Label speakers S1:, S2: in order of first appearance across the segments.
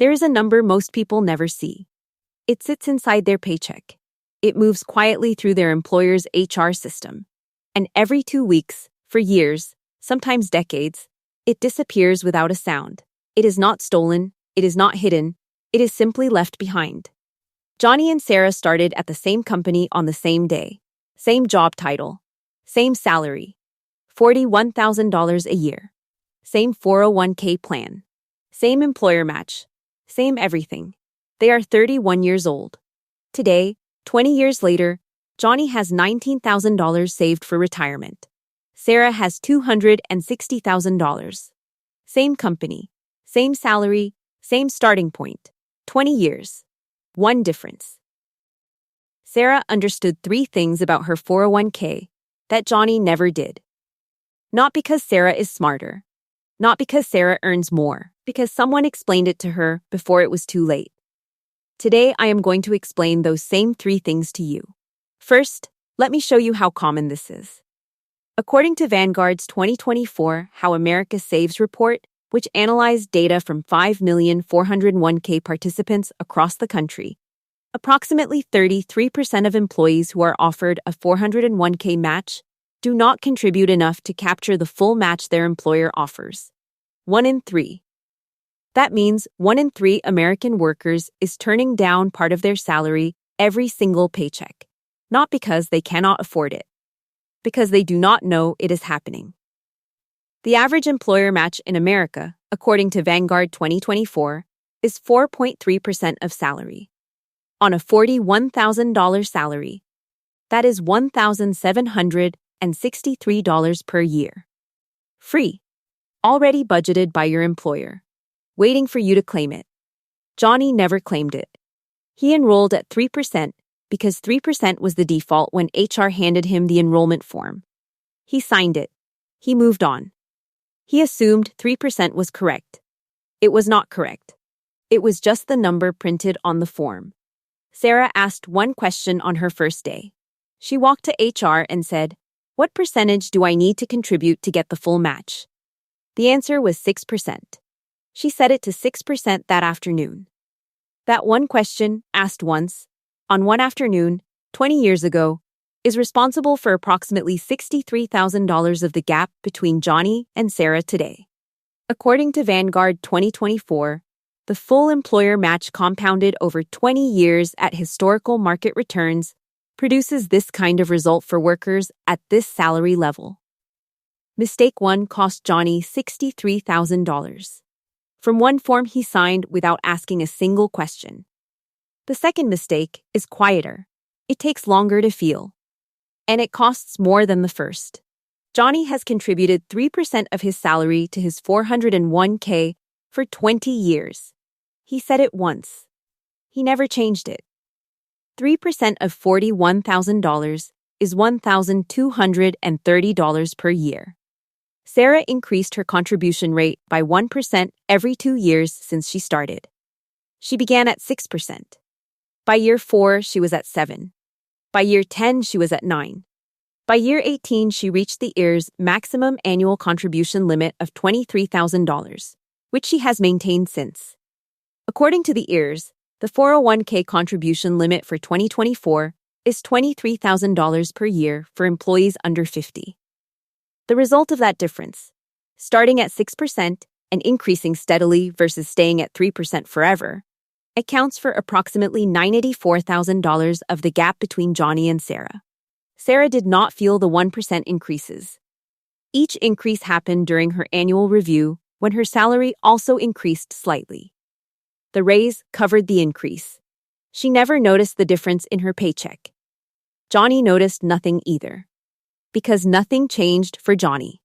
S1: There is a number most people never see. It sits inside their paycheck. It moves quietly through their employer's HR system. And every 2 weeks, for years, sometimes decades, it disappears without a sound. It is not stolen. It is not hidden. It is simply left behind. Johnny and Sarah started at the same company on the same day. Same job title. Same salary. $41,000 a year. Same 401k plan. Same employer match. Same everything. They are 31 years old. Today, 20 years later, Johnny has $19,000 saved for retirement. Sarah has $260,000. Same company. Same salary. Same starting point. 20 years. One difference. Sarah understood 3 things about her 401k that Johnny never did. Not because Sarah is smarter. Not because Sarah earns more. Because someone explained it to her before it was too late. Today, I am going to explain those same 3 things to you. First, let me show you how common this is. According to Vanguard's 2024 How America Saves report, which analyzed data from 5,401k participants across the country, approximately 33% of employees who are offered a 401k match do not contribute enough to capture the full match their employer offers. 1 in 3. That means 1 in 3 American workers is turning down part of their salary every single paycheck, not because they cannot afford it, because they do not know it is happening. The average employer match in America, according to Vanguard 2024, is 4.3% of salary. On a $41,000 salary, that is $1,763 per year. Free. Already budgeted by your employer. Waiting for you to claim it. Johnny never claimed it. He enrolled at 3% because 3% was the default when HR handed him the enrollment form. He signed it. He moved on. He assumed 3% was correct. It was not correct. It was just the number printed on the form. Sarah asked one question on her first day. She walked to HR and said, "What percentage do I need to contribute to get the full match?" The answer was 6%. She set it to 6% that afternoon. That one question, asked once, on one afternoon, 20 years ago, is responsible for approximately $63,000 of the gap between Johnny and Sarah today. According to Vanguard 2024, the full employer match compounded over 20 years at historical market returns produces this kind of result for workers at this salary level. Mistake 1 cost Johnny $63,000. From one form he signed without asking a single question. The second mistake is quieter. It takes longer to feel. And it costs more than the first. Johnny has contributed 3% of his salary to his 401k for 20 years. He said it once. He never changed it. 3% of $41,000 is $1,230 per year. Sarah increased her contribution rate by 1% every 2 years since she started. She began at 6%. By year 4, she was at 7. By year 10, she was at 9. By year 18, she reached the EAR's maximum annual contribution limit of $23,000, which she has maintained since. According to the EAR's, the 401k contribution limit for 2024 is $23,000 per year for employees under 50. The result of that difference, starting at 6% and increasing steadily versus staying at 3% forever, accounts for approximately $94,000 of the gap between Johnny and Sarah. Sarah did not feel the 1% increases. Each increase happened during her annual review when her salary also increased slightly. The raise covered the increase. She never noticed the difference in her paycheck. Johnny noticed nothing either. Because nothing changed for Johnny.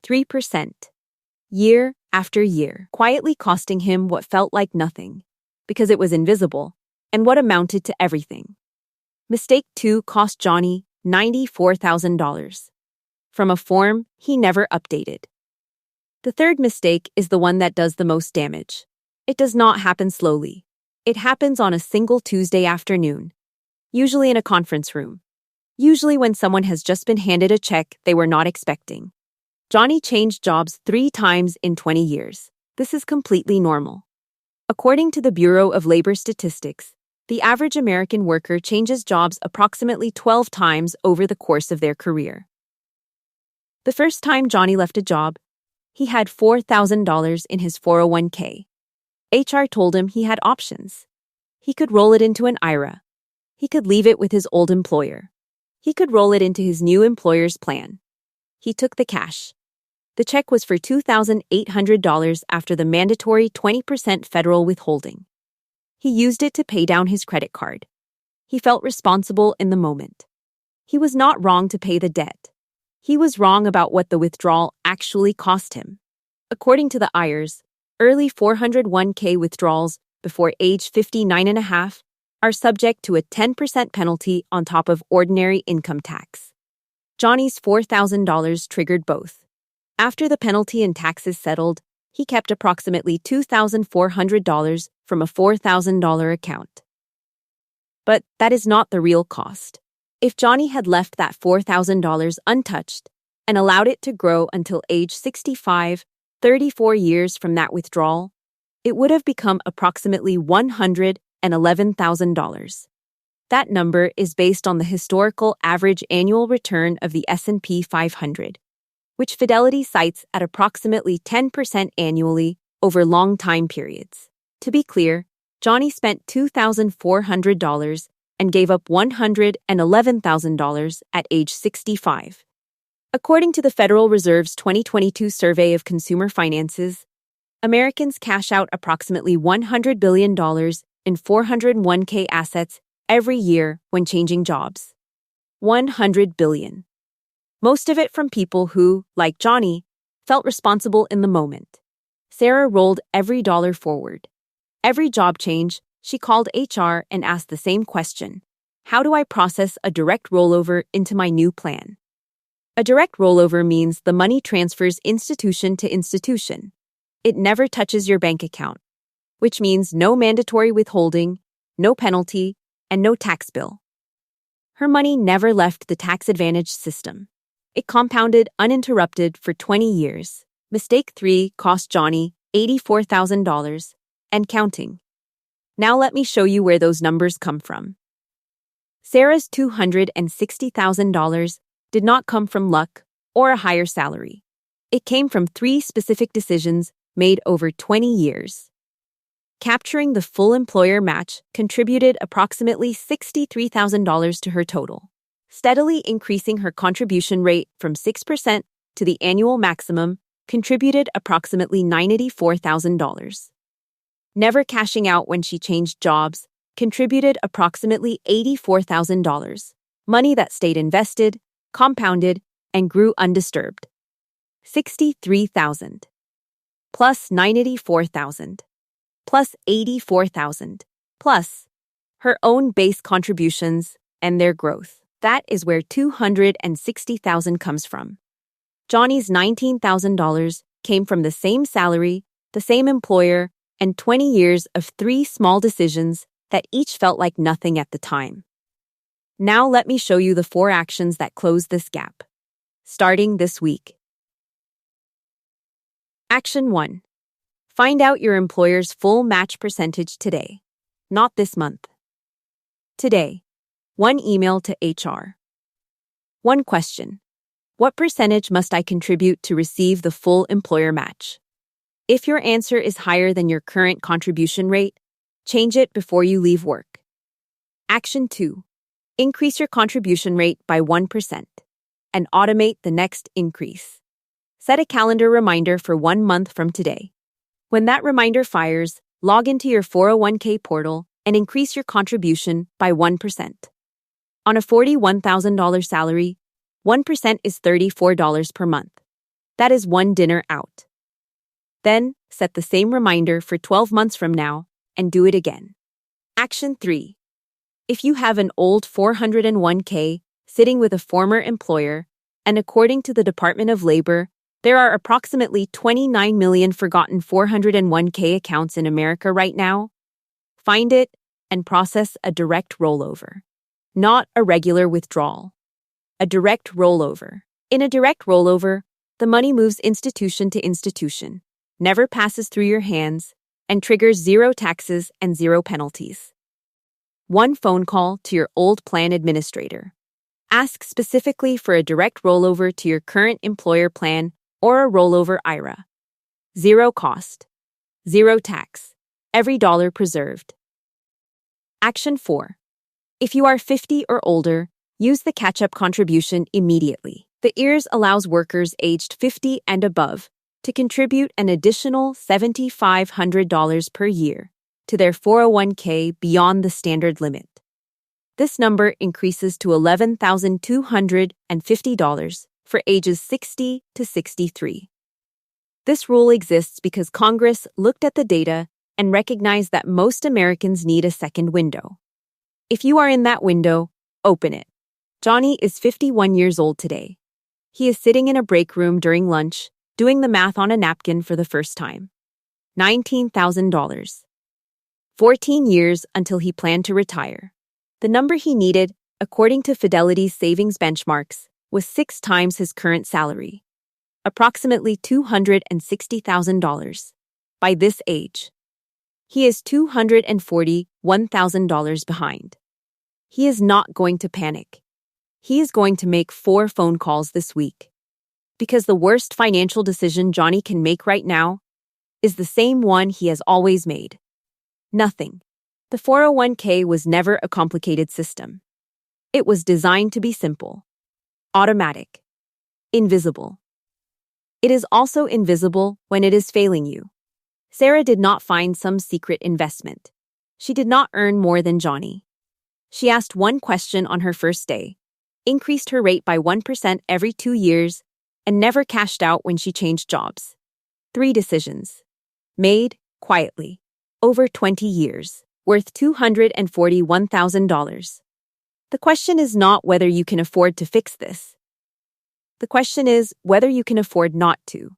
S1: 3%. Year after year, quietly costing him what felt like nothing, because it was invisible, and what amounted to everything. Mistake 2 cost Johnny $94,000. From a form he never updated. The third mistake is the one that does the most damage. It does not happen slowly. It happens on a single Tuesday afternoon, usually in a conference room. Usually when someone has just been handed a check they were not expecting. Johnny changed jobs 3 times in 20 years. This is completely normal. According to the Bureau of Labor Statistics, the average American worker changes jobs approximately 12 times over the course of their career. The first time Johnny left a job, he had $4,000 in his 401k. HR told him he had options. He could roll it into an IRA. He could leave it with his old employer. He could roll it into his new employer's plan. He took the cash. The check was for $2,800 after the mandatory 20% federal withholding. He used it to pay down his credit card. He felt responsible in the moment. He was not wrong to pay the debt. He was wrong about what the withdrawal actually cost him. According to the IRS, early 401k withdrawals before age 59.5 are subject to a 10% penalty on top of ordinary income tax. Johnny's $4,000 triggered both. After the penalty and taxes settled, he kept approximately $2,400 from a $4,000 account. But that is not the real cost. If Johnny had left that $4,000 untouched and allowed it to grow until age 65, 34 years from that withdrawal, it would have become approximately $111,000. That number is based on the historical average annual return of the S&P 500. Which Fidelity cites at approximately 10% annually over long time periods. To be clear, Johnny spent $2,400 and gave up $111,000 at age 65. According to the Federal Reserve's 2022 survey of consumer finances, Americans cash out approximately $100 billion in 401k assets every year when changing jobs. $100 billion. Most of it from people who, like Johnny, felt responsible in the moment. Sarah rolled every dollar forward. Every job change, she called HR and asked the same question: how do I process a direct rollover into my new plan? A direct rollover means the money transfers institution to institution. It never touches your bank account, which means no mandatory withholding, no penalty, and no tax bill. Her money never left the tax-advantaged system. It compounded uninterrupted for 20 years. Mistake 3 cost Johnny $84,000 and counting. Now let me show you where those numbers come from. Sarah's $260,000 did not come from luck or a higher salary. It came from 3 specific decisions made over 20 years. Capturing the full employer match contributed approximately $63,000 to her total. Steadily increasing her contribution rate from 6% to the annual maximum contributed approximately $94,000. Never cashing out when she changed jobs contributed approximately $84,000, money that stayed invested, compounded, and grew undisturbed. $63,000 plus $94,000 plus $84,000 plus her own base contributions and their growth. That is where $260,000 comes from. Johnny's $19,000 came from the same salary, the same employer, and 20 years of 3 small decisions that each felt like nothing at the time. Now let me show you the 4 actions that close this gap. Starting this week. Action 1. Find out your employer's full match percentage today, not this month. Today. 1 email to HR. 1 question. What percentage must I contribute to receive the full employer match? If your answer is higher than your current contribution rate, change it before you leave work. Action 2. Increase your contribution rate by 1% and automate the next increase. Set a calendar reminder for 1 month from today. When that reminder fires, log into your 401k portal and increase your contribution by 1%. On a $41,000 salary, 1% is $34 per month. That is 1 dinner out. Then, set the same reminder for 12 months from now and do it again. Action 3. If you have an old 401k sitting with a former employer, and according to the Department of Labor, there are approximately 29 million forgotten 401k accounts in America right now, find it and process a direct rollover. Not a regular withdrawal. A direct rollover. In a direct rollover, the money moves institution to institution. never passes through your hands, and triggers zero taxes and zero penalties. One phone call to your old plan administrator. Ask specifically for a direct rollover to your current employer plan or a rollover IRA. Zero cost. Zero tax. Every dollar preserved. Action 4. If you are 50 or older, use the catch-up contribution immediately. The EARS allows workers aged 50 and above to contribute an additional $7,500 per year to their 401k beyond the standard limit. This number increases to $11,250 for ages 60 to 63. This rule exists because Congress looked at the data and recognized that most Americans need a second window. If you are in that window, open it. Johnny is 51 years old today. He is sitting in a break room during lunch, doing the math on a napkin for the first time. $19,000. 14 years until he planned to retire. The number he needed, according to Fidelity's savings benchmarks, was 6 times his current salary, approximately $260,000. By this age, he is $241,000 behind. He is not going to panic. He is going to make 4 phone calls this week. Because the worst financial decision Johnny can make right now is the same one he has always made. Nothing. The 401k was never a complicated system. It was designed to be simple, automatic, invisible. It is also invisible when it is failing you. Sarah did not find some secret investment. She did not earn more than Johnny. She asked one question on her first day, increased her rate by 1% every 2 years, and never cashed out when she changed jobs. 3 decisions. Made, quietly, over 20 years, worth $241,000. The question is not whether you can afford to fix this. The question is whether you can afford not to.